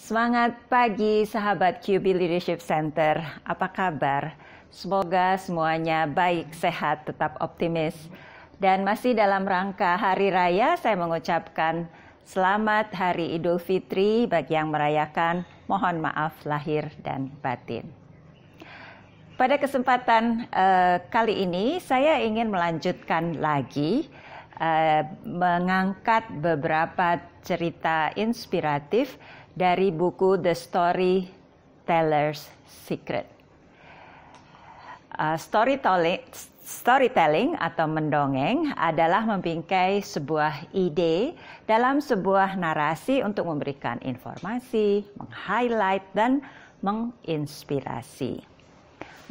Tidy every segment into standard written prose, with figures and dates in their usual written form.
Semangat pagi sahabat QB Leadership Center, apa kabar? Semoga semuanya baik, sehat, tetap optimis. Dan masih dalam rangka Hari Raya, saya mengucapkan selamat Hari Idul Fitri bagi yang merayakan, mohon maaf lahir dan batin. Pada kesempatan kali ini, saya ingin melanjutkan lagi mengangkat beberapa cerita inspiratif dari buku The Storyteller's Secret. Storytelling atau mendongeng adalah membingkai sebuah ide dalam sebuah narasi untuk memberikan informasi, meng-highlight, dan menginspirasi.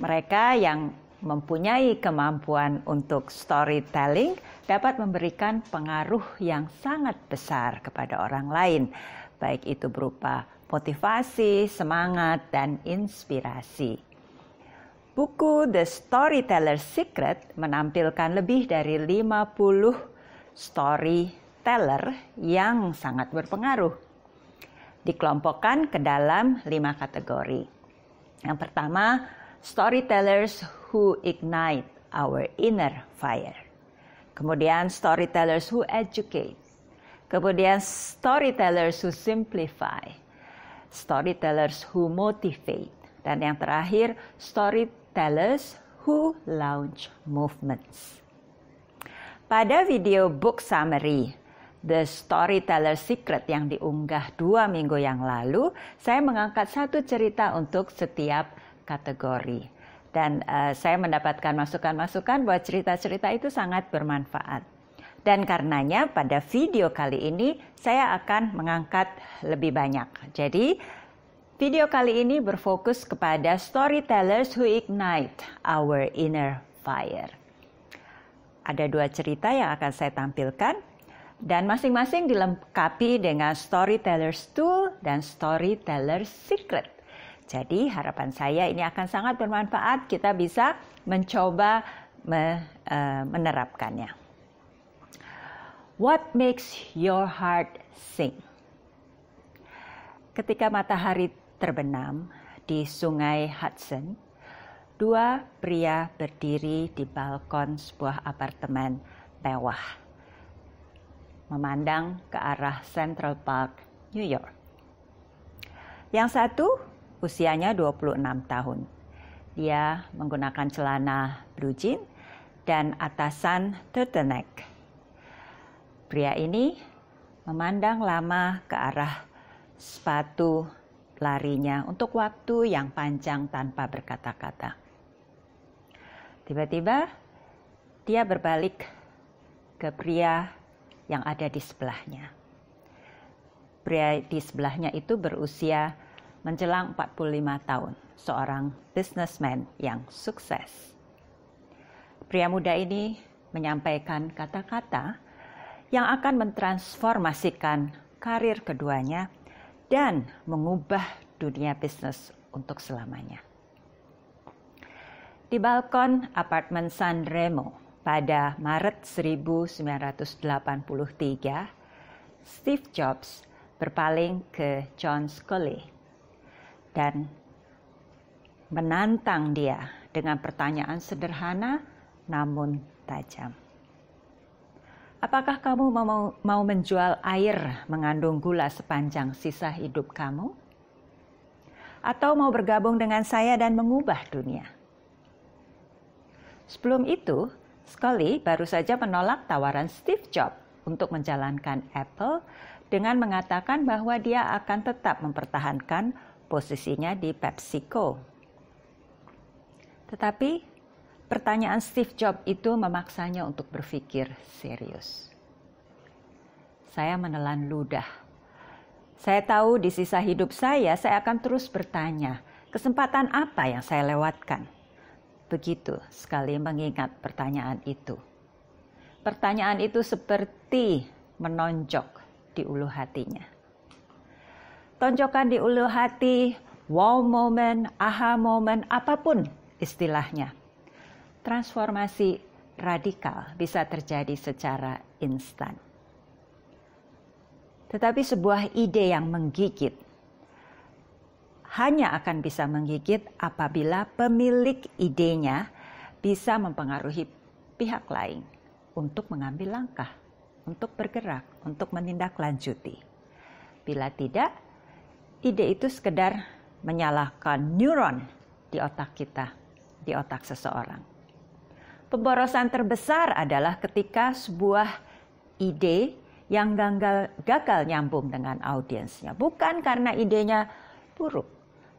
Mereka yang mempunyai kemampuan untuk storytelling dapat memberikan pengaruh yang sangat besar kepada orang lain, baik itu berupa motivasi, semangat, dan inspirasi. Buku The Storyteller's Secret menampilkan lebih dari 50 storyteller yang sangat berpengaruh. Dikelompokkan ke dalam 5 kategori. Yang pertama, storytellers who ignite our inner fire. Kemudian storytellers who educate. Kemudian storytellers who simplify, storytellers who motivate, dan yang terakhir storytellers who launch movements. Pada video book summary The Storyteller's Secret yang diunggah 2 minggu yang lalu, saya mengangkat satu cerita untuk setiap kategori. Dan saya mendapatkan masukan-masukan bahwa cerita-cerita itu sangat bermanfaat. Dan karenanya pada video kali ini saya akan mengangkat lebih banyak. Jadi video kali ini berfokus kepada storytellers who ignite our inner fire. Ada 2 cerita yang akan saya tampilkan dan masing-masing dilengkapi dengan storyteller's tool dan storyteller's secret. Jadi harapan saya ini akan sangat bermanfaat, kita bisa mencoba menerapkannya. What makes your heart sing? Ketika matahari terbenam di sungai Hudson, 2 pria berdiri di balkon sebuah apartemen mewah, memandang ke arah Central Park, New York. Yang satu usianya 26 tahun. Dia menggunakan celana blue jean dan atasan turtleneck. Pria ini memandang lama ke arah sepatu larinya untuk waktu yang panjang tanpa berkata-kata. Tiba-tiba dia berbalik ke pria yang ada di sebelahnya. Pria di sebelahnya itu berusia menjelang 45 tahun, seorang businessman yang sukses. Pria muda ini menyampaikan kata-kata yang akan mentransformasikan karir keduanya dan mengubah dunia bisnis untuk selamanya. Di balkon apartemen San Remo pada Maret 1983, Steve Jobs berpaling ke John Sculley dan menantang dia dengan pertanyaan sederhana namun tajam. Apakah kamu mau menjual air mengandung gula sepanjang sisa hidup kamu? Atau mau bergabung dengan saya dan mengubah dunia? Sebelum itu, Sculley baru saja menolak tawaran Steve Jobs untuk menjalankan Apple dengan mengatakan bahwa dia akan tetap mempertahankan posisinya di PepsiCo. Tetapi pertanyaan Steve Jobs itu memaksanya untuk berpikir serius. Saya menelan ludah. Saya tahu di sisa hidup saya akan terus bertanya, kesempatan apa yang saya lewatkan? Begitu sekali mengingat pertanyaan itu. Pertanyaan itu seperti menonjok di ulu hatinya. Tonjokan di ulu hati, wow moment, aha moment, apapun istilahnya. Transformasi radikal bisa terjadi secara instan. Tetapi sebuah ide yang menggigit hanya akan bisa menggigit apabila pemilik idenya bisa mempengaruhi pihak lain untuk mengambil langkah, untuk bergerak, untuk menindaklanjuti. Bila tidak, ide itu sekedar menyalakan neuron di otak kita, di otak seseorang. Pemborosan terbesar adalah ketika sebuah ide yang gagal nyambung dengan audiensnya. Bukan karena idenya buruk,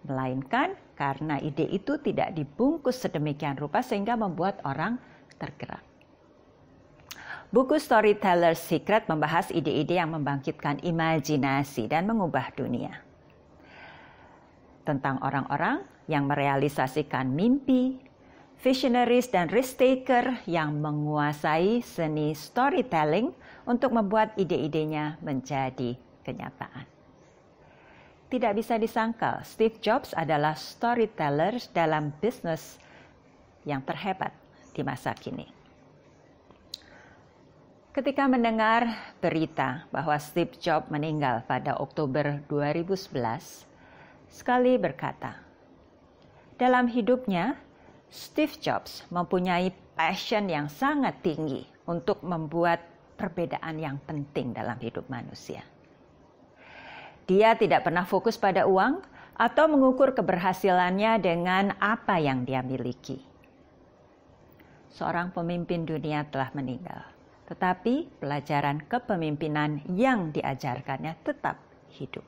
melainkan karena ide itu tidak dibungkus sedemikian rupa sehingga membuat orang tergerak. Buku Storyteller's Secret membahas ide-ide yang membangkitkan imajinasi dan mengubah dunia. Tentang orang-orang yang merealisasikan mimpi, visionaries dan risk-taker yang menguasai seni storytelling untuk membuat ide-idenya menjadi kenyataan. Tidak bisa disangkal, Steve Jobs adalah storyteller dalam bisnis yang terhebat di masa kini. Ketika mendengar berita bahwa Steve Jobs meninggal pada Oktober 2011, sekali berkata, dalam hidupnya, Steve Jobs mempunyai passion yang sangat tinggi untuk membuat perbedaan yang penting dalam hidup manusia. Dia tidak pernah fokus pada uang atau mengukur keberhasilannya dengan apa yang dia miliki. Seorang pemimpin dunia telah meninggal, tetapi pelajaran kepemimpinan yang diajarkannya tetap hidup.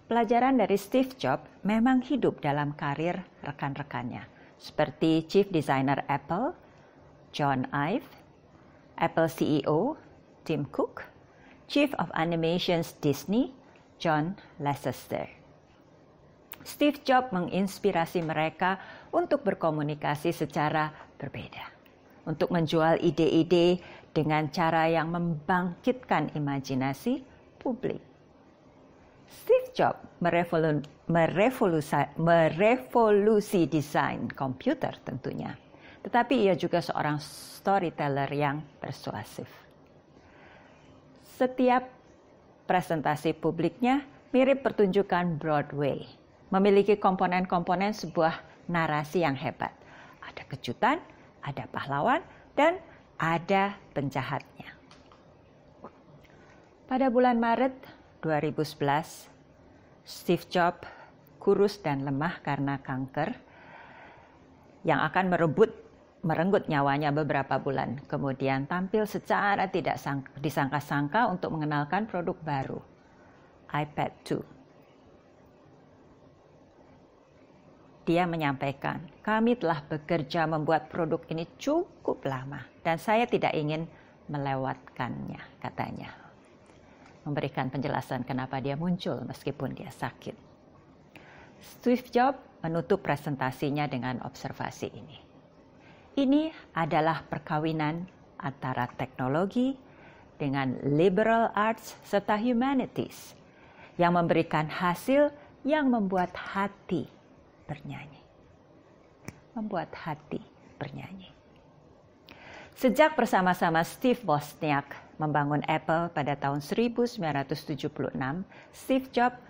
Pelajaran dari Steve Jobs memang hidup dalam karir rekan-rekannya, seperti Chief Designer Apple, John Ive, Apple CEO, Tim Cook, Chief of Animations Disney, John Lasseter. Steve Jobs menginspirasi mereka untuk berkomunikasi secara berbeda, untuk menjual ide-ide dengan cara yang membangkitkan imajinasi publik. Steve Jobs merevolusi desain komputer tentunya, tetapi ia juga seorang storyteller yang persuasif. Setiap presentasi publiknya mirip pertunjukan Broadway, memiliki komponen-komponen sebuah narasi yang hebat. Ada kejutan, ada pahlawan, dan ada penjahatnya. Pada bulan Maret 2011, Steve Jobs kurus dan lemah karena kanker yang akan merenggut nyawanya beberapa bulan. Kemudian tampil secara tidak disangka-sangka untuk mengenalkan produk baru, iPad 2. Dia menyampaikan, kami telah bekerja membuat produk ini cukup lama dan saya tidak ingin melewatkannya, katanya. Memberikan penjelasan kenapa dia muncul meskipun dia sakit. Steve Jobs menutup presentasinya dengan observasi ini. Ini adalah perkawinan antara teknologi dengan liberal arts serta humanities yang memberikan hasil yang membuat hati bernyanyi. Membuat hati bernyanyi. Sejak bersama-sama Steve Wozniak membangun Apple pada tahun 1976, Steve Jobs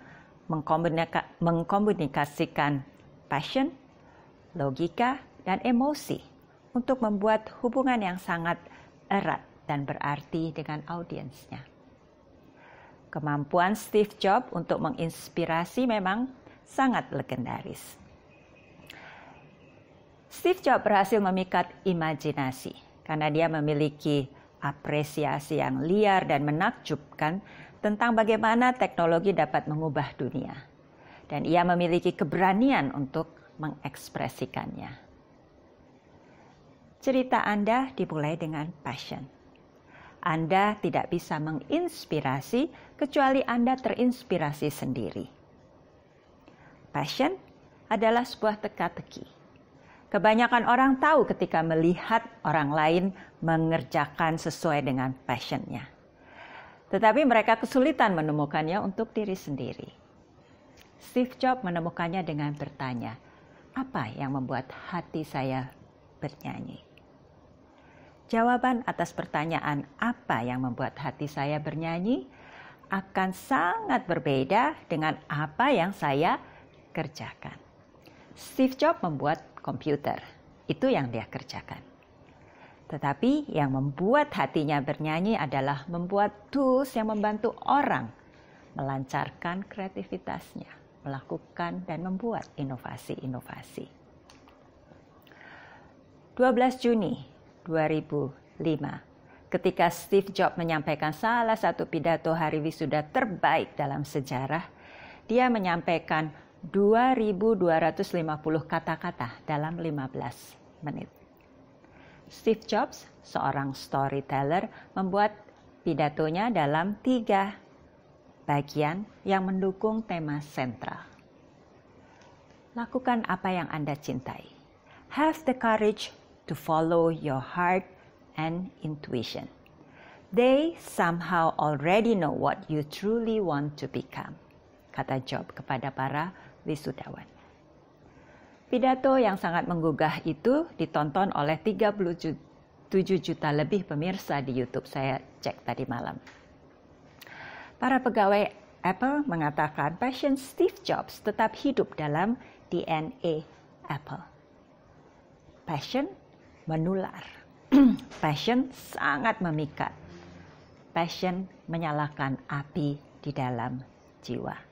mengkomunikasikan passion, logika, dan emosi untuk membuat hubungan yang sangat erat dan berarti dengan audiensnya. Kemampuan Steve Jobs untuk menginspirasi memang sangat legendaris. Steve Jobs berhasil memikat imajinasi karena dia memiliki apresiasi yang liar dan menakjubkan tentang bagaimana teknologi dapat mengubah dunia. Dan ia memiliki keberanian untuk mengekspresikannya. Cerita Anda dimulai dengan passion. Anda tidak bisa menginspirasi kecuali Anda terinspirasi sendiri. Passion adalah sebuah teka-teki. Kebanyakan orang tahu ketika melihat orang lain mengerjakan sesuai dengan passion-nya. Tetapi mereka kesulitan menemukannya untuk diri sendiri. Steve Jobs menemukannya dengan bertanya, apa yang membuat hati saya bernyanyi? Jawaban atas pertanyaan apa yang membuat hati saya bernyanyi akan sangat berbeda dengan apa yang saya kerjakan. Steve Jobs membuat komputer, itu yang dia kerjakan. Tetapi yang membuat hatinya bernyanyi adalah membuat tools yang membantu orang melancarkan kreativitasnya, melakukan dan membuat inovasi-inovasi. 12 Juni 2005, ketika Steve Jobs menyampaikan salah satu pidato hari wisuda terbaik dalam sejarah, dia menyampaikan 2.250 kata-kata dalam 15 menit. Steve Jobs, seorang storyteller, membuat pidatonya dalam 3 bagian yang mendukung tema sentral. Lakukan apa yang Anda cintai. Have the courage to follow your heart and intuition. They somehow already know what you truly want to become, kata Jobs kepada para wisudawan. Pidato yang sangat menggugah itu ditonton oleh 37 juta lebih pemirsa di YouTube, saya cek tadi malam. Para pegawai Apple mengatakan passion Steve Jobs tetap hidup dalam DNA Apple. Passion menular. Passion sangat memikat. Passion menyalakan api di dalam jiwa.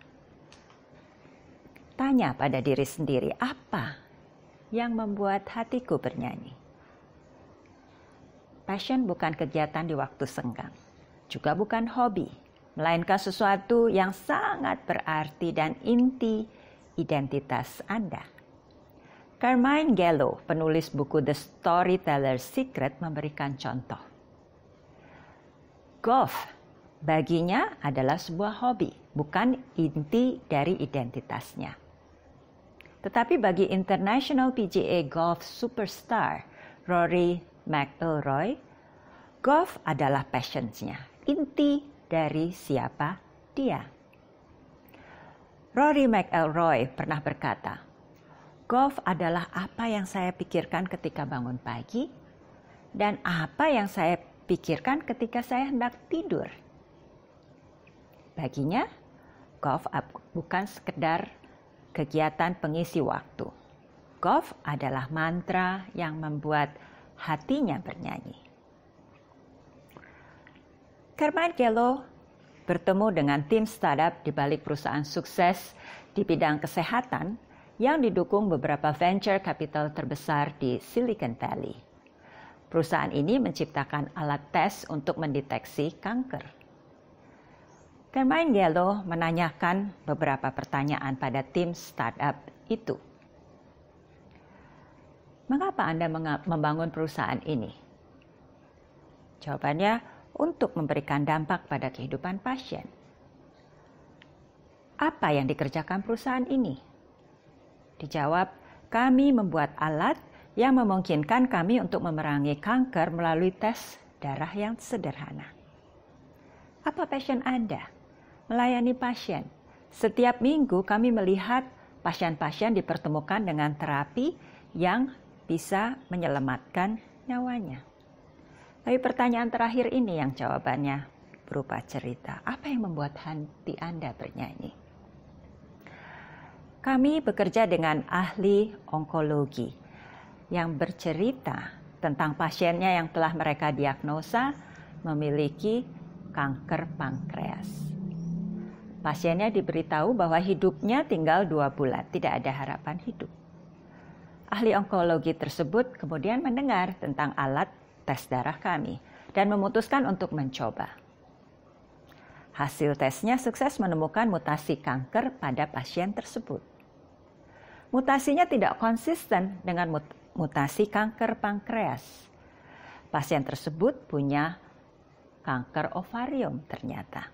Tanya pada diri sendiri, apa yang membuat hatiku bernyanyi? Passion bukan kegiatan di waktu senggang, juga bukan hobi, melainkan sesuatu yang sangat berarti dan inti identitas Anda. Carmine Gallo, penulis buku The Storyteller's Secret, memberikan contoh. Golf baginya adalah sebuah hobi, bukan inti dari identitasnya. Tetapi bagi International PGA Golf Superstar Rory McIlroy, golf adalah passion-nya, inti dari siapa dia. Rory McIlroy pernah berkata, golf adalah apa yang saya pikirkan ketika bangun pagi dan apa yang saya pikirkan ketika saya hendak tidur. Baginya, golf bukan sekedar kegiatan pengisi waktu. Golf adalah mantra yang membuat hatinya bernyanyi. Carmine Gallo bertemu dengan tim startup di balik perusahaan sukses di bidang kesehatan yang didukung beberapa venture capital terbesar di Silicon Valley. Perusahaan ini menciptakan alat tes untuk mendeteksi kanker. Carmine Gallo menanyakan beberapa pertanyaan pada tim startup itu. Mengapa Anda membangun perusahaan ini? Jawabannya, untuk memberikan dampak pada kehidupan pasien. Apa yang dikerjakan perusahaan ini? Dijawab, kami membuat alat yang memungkinkan kami untuk memerangi kanker melalui tes darah yang sederhana. Apa passion Anda? Melayani pasien. Setiap minggu kami melihat pasien-pasien dipertemukan dengan terapi yang bisa menyelamatkan nyawanya. Tapi pertanyaan terakhir ini yang jawabannya berupa cerita. Apa yang membuat hati Anda bernyanyi? Kami bekerja dengan ahli onkologi yang bercerita tentang pasiennya yang telah mereka diagnosa memiliki kanker pankreas. Pasiennya diberitahu bahwa hidupnya tinggal 2 bulan, tidak ada harapan hidup. Ahli onkologi tersebut kemudian mendengar tentang alat tes darah kami dan memutuskan untuk mencoba. Hasil tesnya sukses menemukan mutasi kanker pada pasien tersebut. Mutasinya tidak konsisten dengan mutasi kanker pankreas. Pasien tersebut punya kanker ovarium ternyata.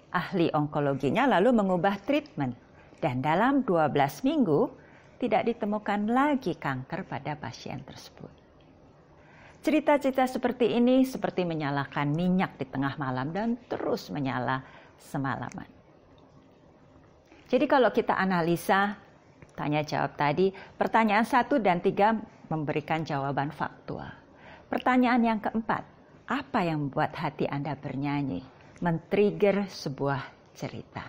Ahli onkologinya lalu mengubah treatment dan dalam 12 minggu tidak ditemukan lagi kanker pada pasien tersebut. Cerita-cerita seperti ini seperti menyalakan minyak di tengah malam dan terus menyala semalaman. Jadi kalau kita analisa tanya jawab tadi, pertanyaan 1 dan 3 memberikan jawaban faktual. Pertanyaan yang keempat, apa yang membuat hati Anda bernyanyi? men-trigger sebuah cerita.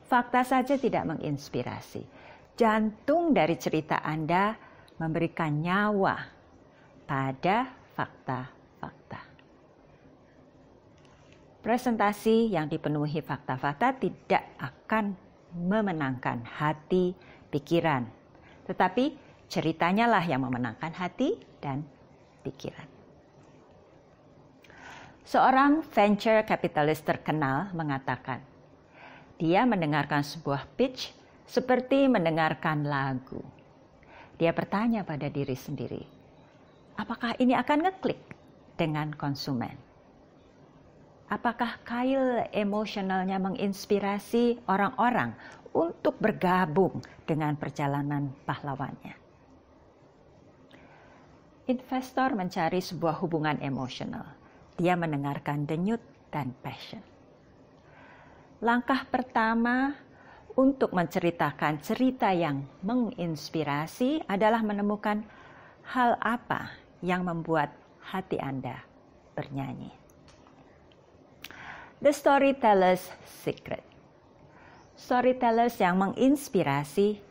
Fakta saja tidak menginspirasi. Jantung dari cerita Anda memberikan nyawa pada fakta-fakta. Presentasi yang dipenuhi fakta-fakta tidak akan memenangkan hati, pikiran. Tetapi ceritanya lah yang memenangkan hati dan pikiran. Seorang venture capitalist terkenal mengatakan, dia mendengarkan sebuah pitch seperti mendengarkan lagu. Dia bertanya pada diri sendiri, apakah ini akan ngeklik dengan konsumen? Apakah kail emosionalnya menginspirasi orang-orang untuk bergabung dengan perjalanan pahlawannya? Investor mencari sebuah hubungan emosional. Dia mendengarkan denyut dan passion. Langkah pertama untuk menceritakan cerita yang menginspirasi adalah menemukan hal apa yang membuat hati Anda bernyanyi. The Storyteller's Secret. Storytellers yang menginspirasi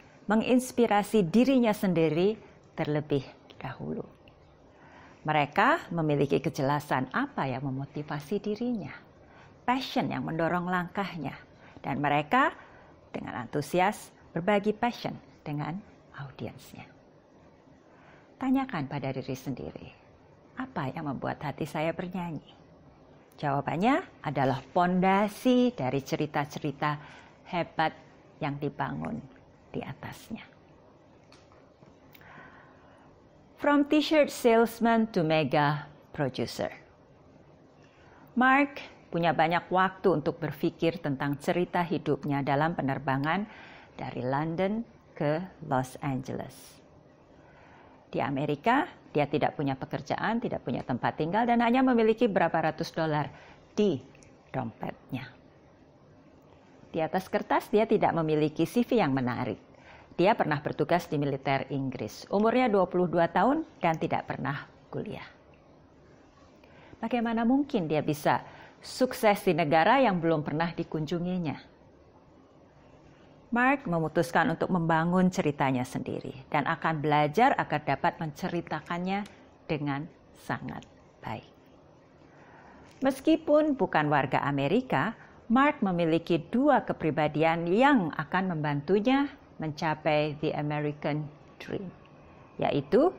dirinya sendiri terlebih dahulu. Mereka memiliki kejelasan apa yang memotivasi dirinya, passion yang mendorong langkahnya, dan mereka dengan antusias berbagi passion dengan audiensnya. Tanyakan pada diri sendiri, apa yang membuat hati saya bernyanyi? Jawabannya adalah pondasi dari cerita-cerita hebat yang dibangun di atasnya. From t-shirt salesman to mega producer. Mark punya banyak waktu untuk berpikir tentang cerita hidupnya dalam penerbangan dari London ke Los Angeles. Di Amerika, dia tidak punya pekerjaan, tidak punya tempat tinggal, dan hanya memiliki berapa ratus dolar di dompetnya. Di atas kertas, dia tidak memiliki CV yang menarik. Dia pernah bertugas di militer Inggris. Umurnya 22 tahun dan tidak pernah kuliah. Bagaimana mungkin dia bisa sukses di negara yang belum pernah dikunjunginya? Mark memutuskan untuk membangun ceritanya sendiri dan akan belajar agar dapat menceritakannya dengan sangat baik. Meskipun bukan warga Amerika, Mark memiliki dua kepribadian yang akan membantunya mencapai the American Dream, yaitu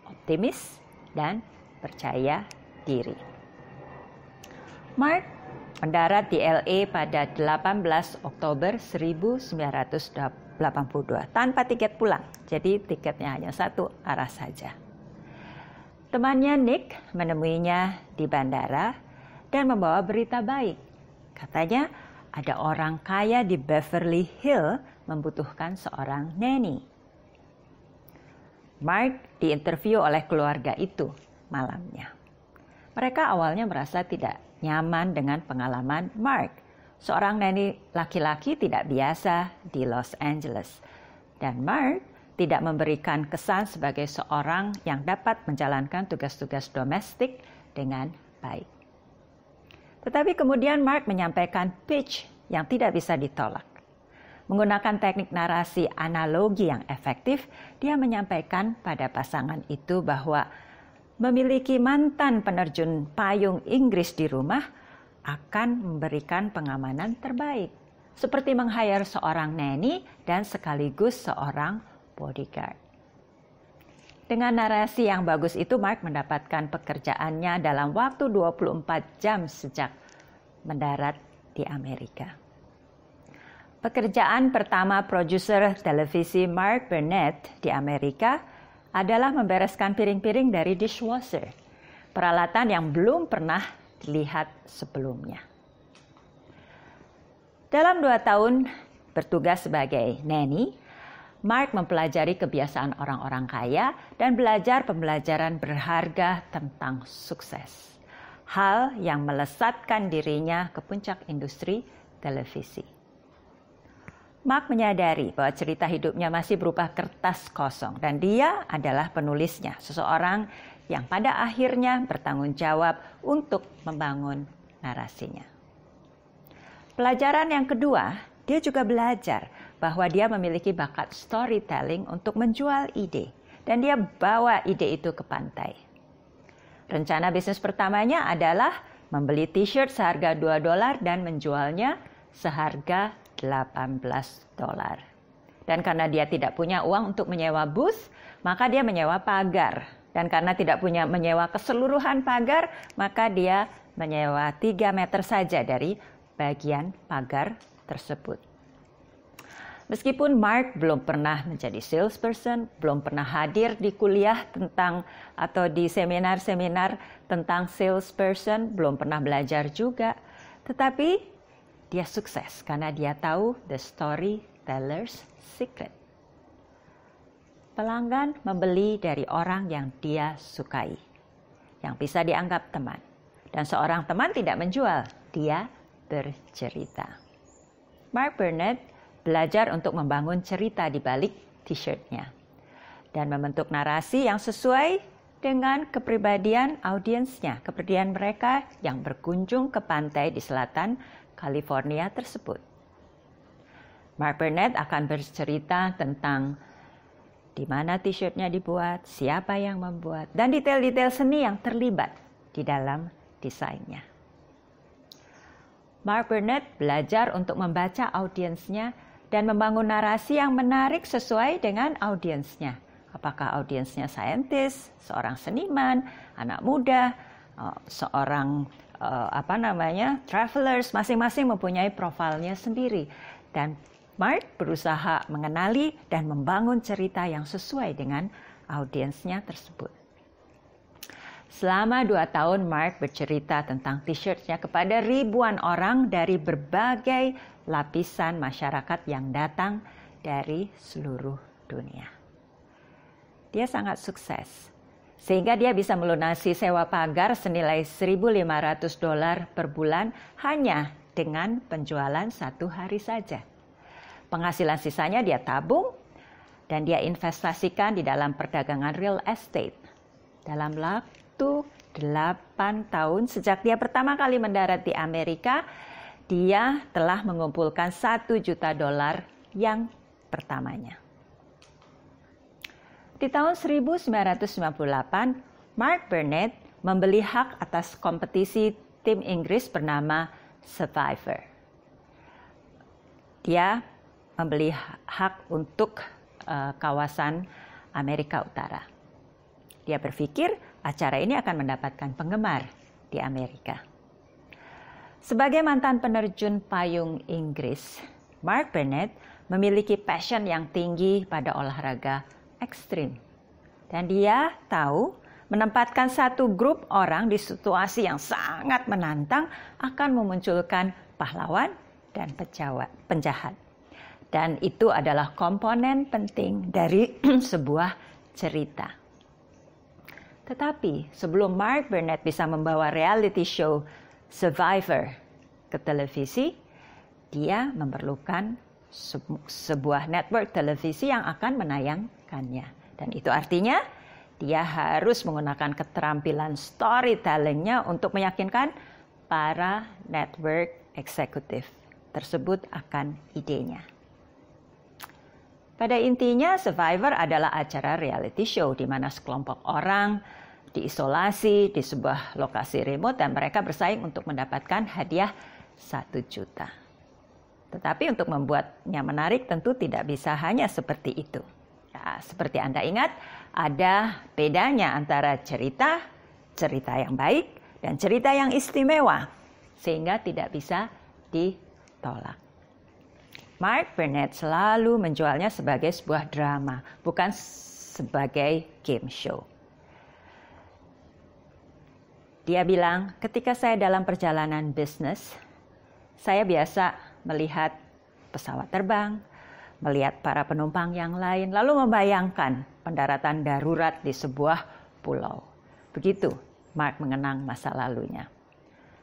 optimis dan percaya diri. Mark mendarat di LA pada 18 Oktober 1982 tanpa tiket pulang. Jadi tiketnya hanya satu arah saja. Temannya Nick menemuinya di bandara dan membawa berita baik. Katanya ada orang kaya di Beverly Hills membutuhkan seorang nanny. Mark diinterview oleh keluarga itu malamnya. Mereka awalnya merasa tidak nyaman dengan pengalaman Mark, seorang nanny laki-laki tidak biasa di Los Angeles. Dan Mark tidak memberikan kesan sebagai seorang yang dapat menjalankan tugas-tugas domestik dengan baik. Tetapi kemudian Mark menyampaikan pitch yang tidak bisa ditolak. Menggunakan teknik narasi analogi yang efektif, dia menyampaikan pada pasangan itu bahwa memiliki mantan penerjun payung Inggris di rumah akan memberikan pengamanan terbaik, seperti meng-hire seorang nanny dan sekaligus seorang bodyguard. Dengan narasi yang bagus itu, Mark mendapatkan pekerjaannya dalam waktu 24 jam sejak mendarat di Amerika. Pekerjaan pertama produser televisi Mark Burnett di Amerika adalah membereskan piring-piring dari dishwasher, peralatan yang belum pernah dilihat sebelumnya. Dalam 2 tahun bertugas sebagai nanny, Mark mempelajari kebiasaan orang-orang kaya dan belajar pembelajaran berharga tentang sukses. Hal yang melesatkan dirinya ke puncak industri televisi. Mark menyadari bahwa cerita hidupnya masih berupa kertas kosong dan dia adalah penulisnya, seseorang yang pada akhirnya bertanggung jawab untuk membangun narasinya. Pelajaran yang kedua, dia juga belajar bahwa dia memiliki bakat storytelling untuk menjual ide. Dan dia bawa ide itu ke pantai. Rencana bisnis pertamanya adalah membeli t-shirt seharga $2 dan menjualnya seharga $18. Dan karena dia tidak punya uang untuk menyewa booth, maka dia menyewa pagar. Dan karena tidak punya menyewa keseluruhan pagar, maka dia menyewa 3 meter saja dari bagian pagar tersebut. Meskipun Mark belum pernah menjadi salesperson, belum pernah hadir di kuliah tentang atau di seminar-seminar tentang salesperson, belum pernah belajar juga, tetapi dia sukses karena dia tahu the storyteller's secret. Pelanggan membeli dari orang yang dia sukai, yang bisa dianggap teman. Dan seorang teman tidak menjual, dia bercerita. Mark Burnett belajar untuk membangun cerita di balik t-shirtnya dan membentuk narasi yang sesuai dengan kepribadian audiensnya, kepribadian mereka yang berkunjung ke pantai di selatan California tersebut. Mark Burnett akan bercerita tentang di mana t-shirtnya dibuat, siapa yang membuat, dan detail-detail seni yang terlibat di dalam desainnya. Mark Burnett belajar untuk membaca audiensnya dan membangun narasi yang menarik sesuai dengan audiensnya. Apakah audiensnya saintis, seorang seniman, anak muda, seorang travelers, masing-masing mempunyai profilnya sendiri. Dan Mark berusaha mengenali dan membangun cerita yang sesuai dengan audiensnya tersebut. Selama 2 tahun, Mark bercerita tentang t-shirtnya kepada ribuan orang dari berbagai lapisan masyarakat yang datang dari seluruh dunia. Dia sangat sukses, sehingga dia bisa melunasi sewa pagar senilai $1.500 per bulan hanya dengan penjualan 1 hari saja. Penghasilan sisanya dia tabung dan dia investasikan di dalam perdagangan real estate. Dalam waktu 8 tahun sejak dia pertama kali mendarat di Amerika, dia telah mengumpulkan $1 juta yang pertamanya. Di tahun 1998, Mark Burnett membeli hak atas kompetisi tim Inggris bernama Survivor. Dia membeli hak untuk kawasan Amerika Utara. Dia berpikir acara ini akan mendapatkan penggemar di Amerika. Sebagai mantan penerjun payung Inggris, Mark Burnett memiliki passion yang tinggi pada olahraga ekstrim. Dan dia tahu menempatkan satu grup orang di situasi yang sangat menantang akan memunculkan pahlawan dan penjahat. Dan itu adalah komponen penting dari sebuah cerita. Tetapi sebelum Mark Burnett bisa membawa reality show Survivor ke televisi, dia memerlukan sebuah network televisi yang akan menayangkannya. Dan itu artinya dia harus menggunakan keterampilan storytelling-nya untuk meyakinkan para network eksekutif tersebut akan idenya. Pada intinya, Survivor adalah acara reality show di mana sekelompok orang diisolasi di sebuah lokasi remote dan mereka bersaing untuk mendapatkan hadiah 1 juta. Tetapi untuk membuatnya menarik tentu tidak bisa hanya seperti itu. Ya, seperti Anda ingat, ada bedanya antara cerita yang baik dan cerita yang istimewa, sehingga tidak bisa ditolak. Mark Burnett selalu menjualnya sebagai sebuah drama, bukan sebagai game show. Dia bilang, ketika saya dalam perjalanan bisnis, saya biasa melihat pesawat terbang, melihat para penumpang yang lain, lalu membayangkan pendaratan darurat di sebuah pulau. Begitu Mark mengenang masa lalunya.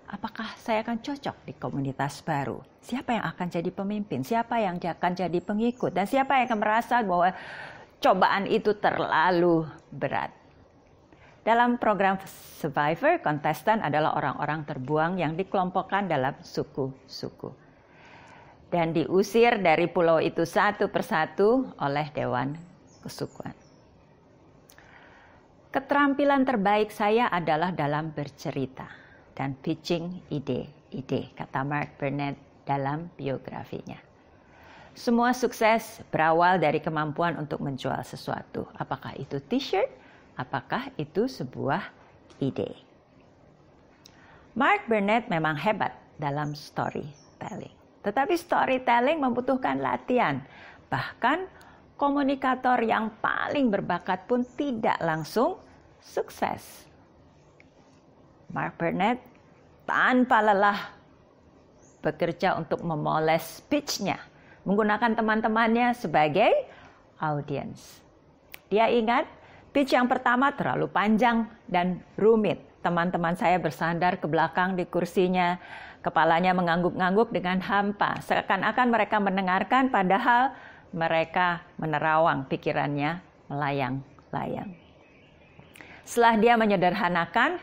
Apakah saya akan cocok di komunitas baru? Siapa yang akan jadi pemimpin? Siapa yang akan jadi pengikut? Dan siapa yang akan merasa bahwa cobaan itu terlalu berat? Dalam program Survivor, kontestan adalah orang-orang terbuang yang dikelompokkan dalam suku-suku. dan diusir dari pulau itu satu persatu oleh Dewan Kesukuan. Keterampilan terbaik saya adalah dalam bercerita dan pitching ide-ide, kata Mark Burnett dalam biografinya. Semua sukses berawal dari kemampuan untuk menjual sesuatu. Apakah itu t-shirt? Apakah itu sebuah ide? Mark Burnett memang hebat dalam storytelling. Tetapi storytelling membutuhkan latihan. Bahkan komunikator yang paling berbakat pun tidak langsung sukses. Mark Burnett tanpa lelah bekerja untuk memoles pitch-nya, menggunakan teman-temannya sebagai audiens. Dia ingat, pitch yang pertama terlalu panjang dan rumit. Teman-teman saya bersandar ke belakang di kursinya, kepalanya mengangguk-angguk dengan hampa, seakan-akan mereka mendengarkan padahal mereka menerawang, pikirannya melayang-layang. Setelah dia menyederhanakan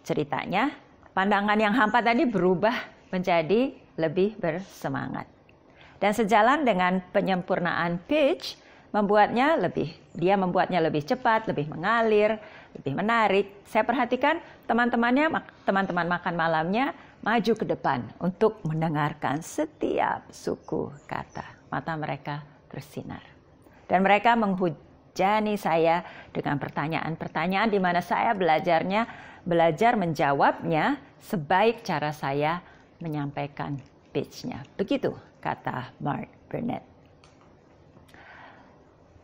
ceritanya, pandangan yang hampa tadi berubah menjadi lebih bersemangat. Dan sejalan dengan penyempurnaan pitch, dia membuatnya lebih cepat, lebih mengalir, lebih menarik. Saya perhatikan teman-teman makan malamnya maju ke depan untuk mendengarkan setiap suku kata. Mata mereka bersinar. Dan mereka menghujani saya dengan pertanyaan-pertanyaan di mana saya belajar menjawabnya sebaik cara saya menyampaikan pitch-nya. Begitu kata Mark Burnett.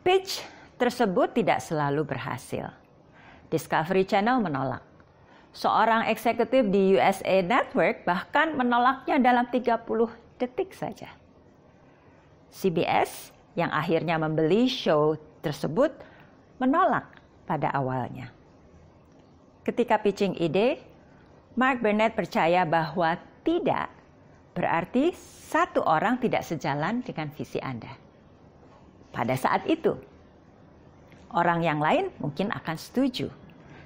Pitch tersebut tidak selalu berhasil. Discovery Channel menolak. Seorang eksekutif di USA Network bahkan menolaknya dalam 30 detik saja. CBS yang akhirnya membeli show tersebut menolak pada awalnya. Ketika pitching ide, Mark Burnett percaya bahwa tidak berarti satu orang tidak sejalan dengan visi Anda. Pada saat itu, orang yang lain mungkin akan setuju.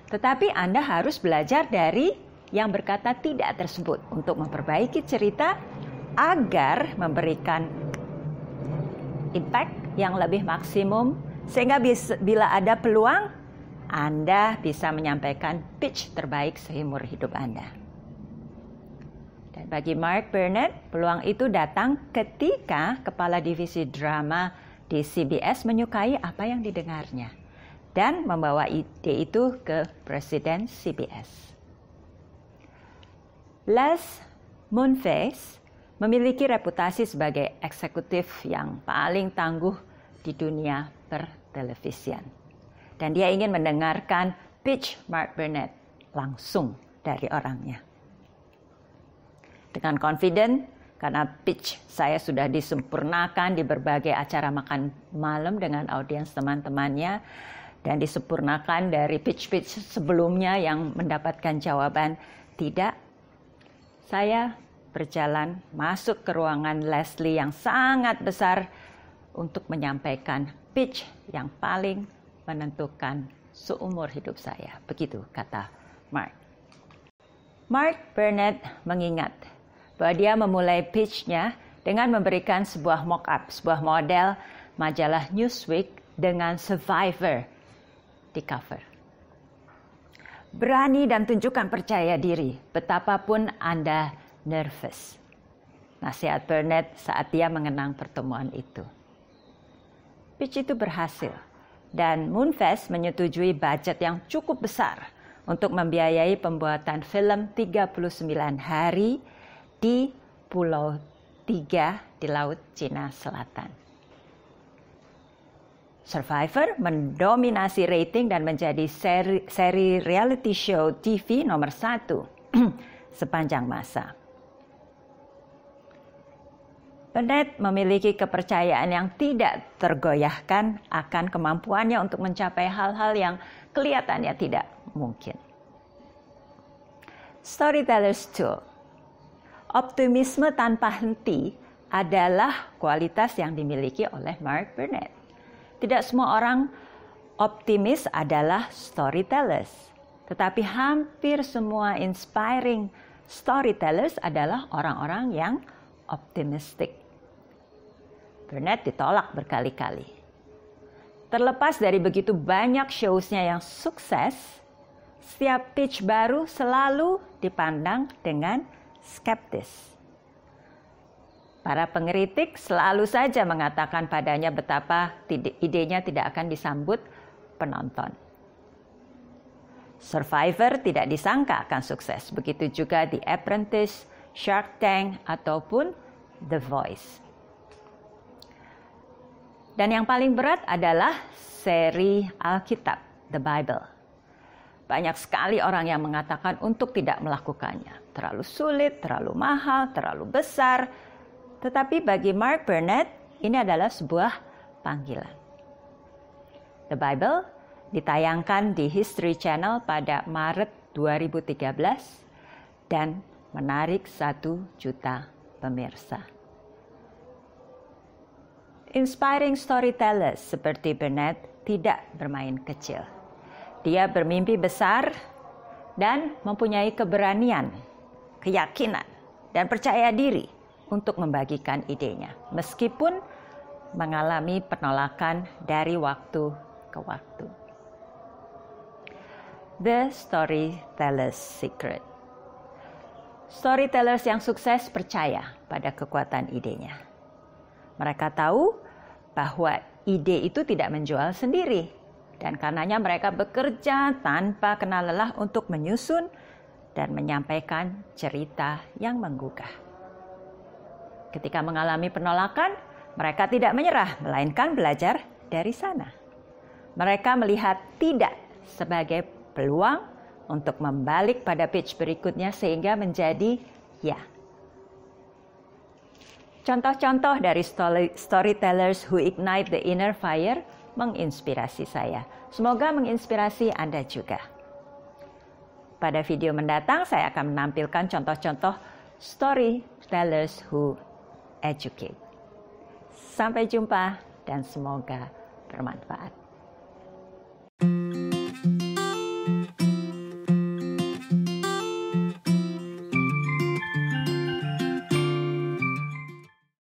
Tetapi Anda harus belajar dari yang berkata tidak tersebut untuk memperbaiki cerita agar memberikan impact yang lebih maksimum sehingga bila ada peluang, Anda bisa menyampaikan pitch terbaik seumur hidup Anda. Dan bagi Mark Burnett, peluang itu datang ketika kepala divisi drama di CBS menyukai apa yang didengarnya dan membawa ide itu ke presiden CBS. Les Moonves memiliki reputasi sebagai eksekutif yang paling tangguh di dunia pertelevisian. Dan dia ingin mendengarkan pitch Mark Burnett langsung dari orangnya. Dengan confident, karena pitch saya sudah disempurnakan di berbagai acara makan malam dengan audiens teman-temannya dan disempurnakan dari pitch-pitch sebelumnya yang mendapatkan jawaban tidak. Saya berjalan masuk ke ruangan Leslie yang sangat besar untuk menyampaikan pitch yang paling menentukan seumur hidup saya. Begitu kata Mark. Mark Burnett mengingat bahwa dia memulai pitch-nya dengan memberikan sebuah mock-up, sebuah model majalah Newsweek dengan Survivor di cover. Berani dan tunjukkan percaya diri, betapapun Anda nervous. Nasihat Burnett saat dia mengenang pertemuan itu. Pitch itu berhasil dan Moonves menyetujui budget yang cukup besar untuk membiayai pembuatan film 39 hari di Pulau 3 di Laut Cina Selatan. Survivor mendominasi rating dan menjadi seri reality show TV nomor 1 sepanjang masa. Burnett memiliki kepercayaan yang tidak tergoyahkan akan kemampuannya untuk mencapai hal-hal yang kelihatannya tidak mungkin. Storyteller's Tool. Optimisme tanpa henti adalah kualitas yang dimiliki oleh Mark Burnett. Tidak semua orang optimis adalah storytellers, tetapi hampir semua inspiring storytellers adalah orang-orang yang optimistic. Burnett ditolak berkali-kali. Terlepas dari begitu banyak shows-nya yang sukses, setiap pitch baru selalu dipandang dengan skeptis. Para pengkritik selalu saja mengatakan padanya betapa idenya tidak akan disambut penonton. Survivor tidak disangka akan sukses, begitu juga The Apprentice, Shark Tank, ataupun The Voice. Dan yang paling berat adalah seri Alkitab, The Bible. Banyak sekali orang yang mengatakan untuk tidak melakukannya. Terlalu sulit, terlalu mahal, terlalu besar. Tetapi bagi Mark Burnett, ini adalah sebuah panggilan. The Bible ditayangkan di History Channel pada Maret 2013 dan menarik 1 juta pemirsa. Inspiring storytellers seperti Burnett tidak bermain kecil. Dia bermimpi besar dan mempunyai keberanian, keyakinan, dan percaya diri untuk membagikan idenya, meskipun mengalami penolakan dari waktu ke waktu. The Storyteller's Secret. Storytellers yang sukses percaya pada kekuatan idenya. Mereka tahu bahwa ide itu tidak menjual sendiri, dan karenanya mereka bekerja tanpa kenal lelah untuk menyusun dan menyampaikan cerita yang menggugah. Ketika mengalami penolakan, mereka tidak menyerah, melainkan belajar dari sana. Mereka melihat tidak sebagai peluang untuk membalik pada pitch berikutnya sehingga menjadi ya. Contoh-contoh dari storytellers who ignite the inner fire menginspirasi saya. Semoga menginspirasi Anda juga. Pada video mendatang saya akan menampilkan contoh-contoh storytellers who educate. Sampai jumpa dan semoga bermanfaat.